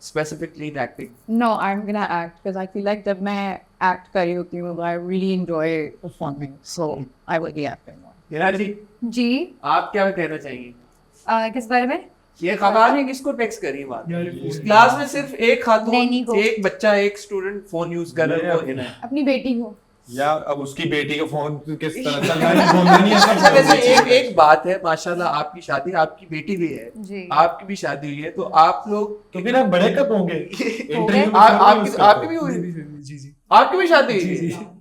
specifically in acting No, I'm gonna act because I feel like जब मैं act कर रही होती हूँ, I really enjoy performing, so I will be acting more. Hina जी जी आप क्या कहना चाहेंगे किस बारे में ये खाकान है किसको टेक्स्ट करी बात यार इस क्लास में सिर्फ एक नैनी को। खातून एक बच्चा एक स्टूडेंट फोन यूज कर रहा है वो हिना है अपनी बेटी को या अब उसकी बेटी का फोन किस तरह चल रहा है बोलना नहीं अच्छा है वैसे एक बात है माशाल्लाह आपकी शादी आपकी बेटी भी है जी आपकी भी शादी हुई है तो आप लोग तो फिर आप बड़े कब होंगे इंटरव्यू में आपकी भी हुई जी जी आपकी भी शादी हुई जी है?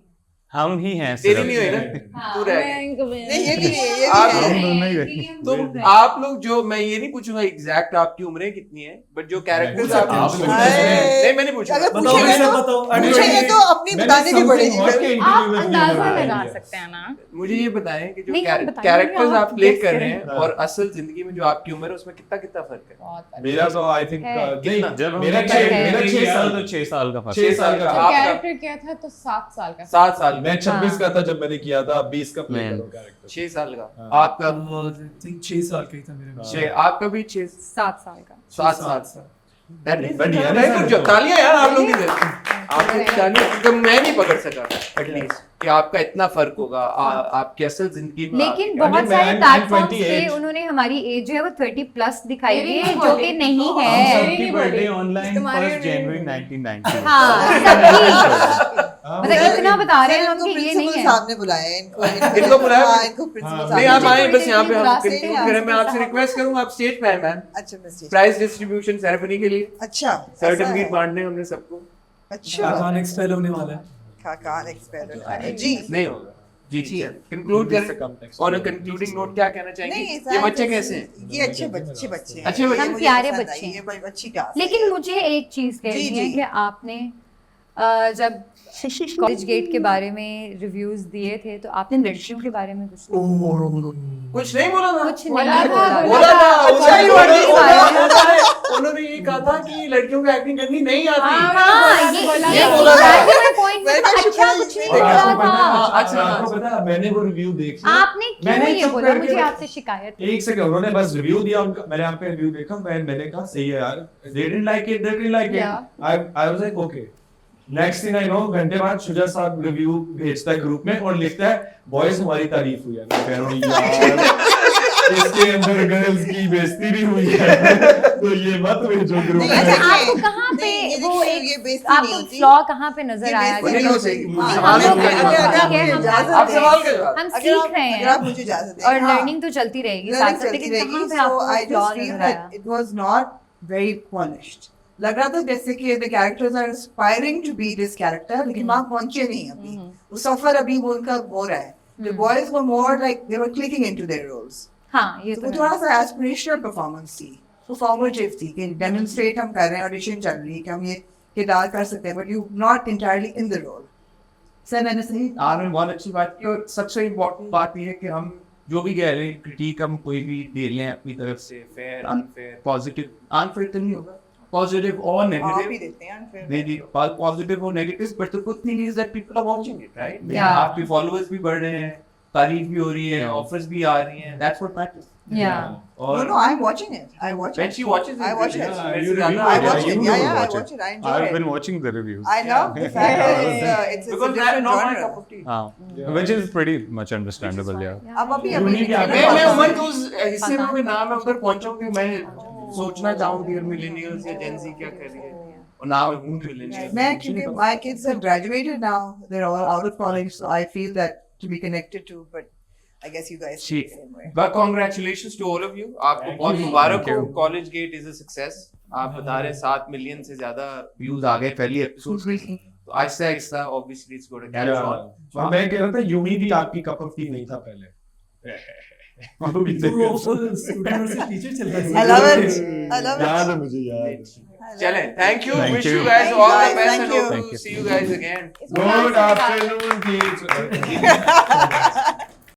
हम ही हैं तेरी सिर्फ। नहीं हुई ना तू रह गया। नहीं ये भी है ये आप- भी है हम दोनों ही हैं। तो आप लोग जो मैं ये नहीं पूछूंगा एग्जैक्ट आपकी उम्रें कितनी है बट जो कैरेक्टर्स पूछ आप सकते हैं। नहीं मैं नहीं पूछूंगा अगर बताओ पूछेंगे वैसे तो बताओ पूछेंगे तो अपनी बतानी भी पड़ेगी आप अंदाजा लगा सकते हैं ना मुझे ये बताएं कि जो नहीं, हम बताएंगे, कैरेक्टर्स आप आप प्ले guess कर रहे करें। हैं और असल जिंदगी में जो आपकी उम्र है उसमें कितना कितना फर्क है बहुत मेरा तो आई थिंक है। नहीं जब मेरा हमने छह- मेरा मेरा 6 6 साल साल तो 6 साल का फर्क 6 साल का आपका कैरेक्टर क्या था तो 7 साल का 7 साल मैं 26 का था जब मैंने किया था 20 का प्ले Man. करो कैरेक्टर 6 साल का हाँ। आपका 6 साल का ही था मेरा 6 आपका भी 6 7 साल का 7 साल बढ़िया, वेरी गुड तालियां यार आप लोग की आपने तालियां क्योंकि मैं नहीं पकड़ सका एटलीस्ट कि आपका इतना फर्क होगा आपकी असल जिंदगी में लेकिन आपके- बहुत मैं- सारे I'm प्लेटफॉर्म्स पे 28 उन्होंने हमारी एज जो है वो 30 प्लस दिखाई मेरी दी है नहीं जो बोली। कि नहीं हम है मेरी सबकी नहीं बर्थडे बोली। ऑनलाइन तुम्हारी 1 नहीं जनवरी बोली। 1990 हाँ सबकी हाँ, मतलब इतना बता रहे हैं हम इनको कि ये नहीं प्रिंसिपल है साहब ने बुलाया है इनको बुलाया? हाँ, इनको प्रिंसिपल हाँ, साहब नहीं ने आप बुलाया। आए बस यहाँ पे हम बुला से कंक्लूड हैं, करें मैं आपसे आप- रिक्वेस्ट करूंगा आप स्टेज पे आए मैम अच्छा मिस्टेक प्राइज डिस्ट्रीब्यूशन सेरेमनी के लिए अच्छा ऐसा सर्टिफिकेट है। बांटने हमने सबको अच्छा खान एक्सपेल होने वाला है खाकान एक्सपेरिमेंट जी नहीं होगा जी ठीक है कंक्लूड करें और कंक्लूडिंग नोट क्या कहना चाहेंगे नहीं ये बच्चे कैसे हैं ये अच्छे बच्चे हैं अच्छे बच्चे। ये हम मुझे प्यारे पसंद बच्चे आई, हैं। ये अच्छी क्लास लेकिन मुझे एक चीज जी, कहनी है जी। कि आपने जब कॉलेज गेट के बारे में रिव्यूज दिए थे तो आपने लड़कियों के बारे में कुछ कुछ नहीं बोला था कुछ नहीं बोला बोला था अच्छा, ये उन्होंने ये कहा था कि लड़कियों को एक्टिंग करनी नहीं आती हाँ, ये बोला था। पॉइंट अच्छा कुछ नहीं बोला था। अच्छा, आपको पता है, मैंने वो रिव्यू देख लिया। आपने क्यों मैंने ये चुप बोला? करके- मुझे आपसे शिकायत है। एक सेकंड, उन्होंने बस रिव्यू दिया उनका, मैंने यहाँ पे रिव्यू देखा, मैंने कहा सही है यार, they didn't like it, they didn't like it, I was like okay. Next thing I know, घंटे बाद शुजा साहब रिव्यू भेजता है ग्रुप में और लिखता है बॉयज हमारी तारीफ हुई है। मैं कह रहा हूँ यार इसके अंदर गर्ल्स की बेइज्जती भी हुई है, तो ये मत भेजो ग्रुप नहीं, में। अच्छा, आपको कहाँ पे नहीं, ये वो देखिए, एक ये बेइज्जती नहीं आपको होती। फ्लॉ कहाँ पे नजर ये आया? बेइज्जती नहीं नहीं होती। होती। हाँ, सवाल अगर- का अगर- जवाब। अगर ठीक है, मुझे हम- इजाजत आप दें- सवाल का जवाब। हम अगर सीख आप- रहे अगर आप हैं मुझे इजाजत दें, और हाँ, लर्निंग तो चलती रहेगी learning साथ साथ, चलती लेकिन रहेगी, कहाँ पे so आपको I फ्लॉ just feel नजर आया? that it was not very polished. लग रहा था जैसे कि the characters are aspiring to be this character, लेकिन वहाँ पहुंचे नहीं अभी। वो सफर अभी वो उनका हो रहा है। The boys were more like they were clicking into their roles. हाँ, ये तो तो वो है। थोड़ा सा एस्पिरेशनल परफॉर्मेंस थी, परफॉर्मेटिव थी कि डेमोन्स्ट्रेट हम कर रहे हैं, ऑडिशन चल रही है कि हम ये किरदार कर सकते हैं, but you not entirely in the role. Sir मैंने सही आपने बहुत अच्छी बात की और सबसे इम्पोर्टेंट बात ये है कि हम जो भी कह रहे हैं क्रिटिक हम कोई भी दे रहे हैं अपनी तरफ से, फेयर अनफेयर पॉजिटिव, अनफेयर तो नहीं होगा, पॉजिटिव और आप ही नेगेटिव, देते हैं unfair। नहीं पॉजिटिव और negative, but the good thing is that people are watching it, right? Yeah. आपके फॉलोअर्स भी बढ़ रहे हैं, तारीफ भी हो रही है, ऑफर्स भी आ रही हैं, that's what matters. Yeah. No, और no, I'm watching it. I watch when it. she watches it, I watch it. मेरे You से ज्यादा review I it, watch yeah, it. you Yeah, do yeah, I watch watch it. I enjoy I've it. been watching the reviews. I love the fact that it's a because that's different not my genre. cup of tea. Which is pretty much understandable, yeah. अब अभी You अभी need to मैं उम्र तो उस हिस्से में कोई ना मैं उधर पहुंचा कि मैं सोचना चाहूँ कि मिलेनियल्स या जेन ज़ी क्या कर रही है, और now हूँ मिलेनियल। मैं क्योंकि my kids have graduated now, they're all out of college, so I feel that to be connected to, but I guess you guys feel the same way. But congratulations to all of you. आपको बहुत मुबारक Thank हो। you. College Gate is a success. आप बता रहे 7 million से ज्यादा views आ गए पहली एपिसोड में, तो Aahista Aahista obviously it's going to catch on. Yeah. मैं कह रहा था यूमी भी आपकी कप ऑफ टी नहीं था पहले। वो भी वो स्टूडेंट से टीचर चल रहा है। I love it. I love याद है it. मुझे याद। चलें, thank you. Thank Wish you. you guys Thank all the you, best guys. and Thank hope you. to see you guys again. Good afternoon, kids.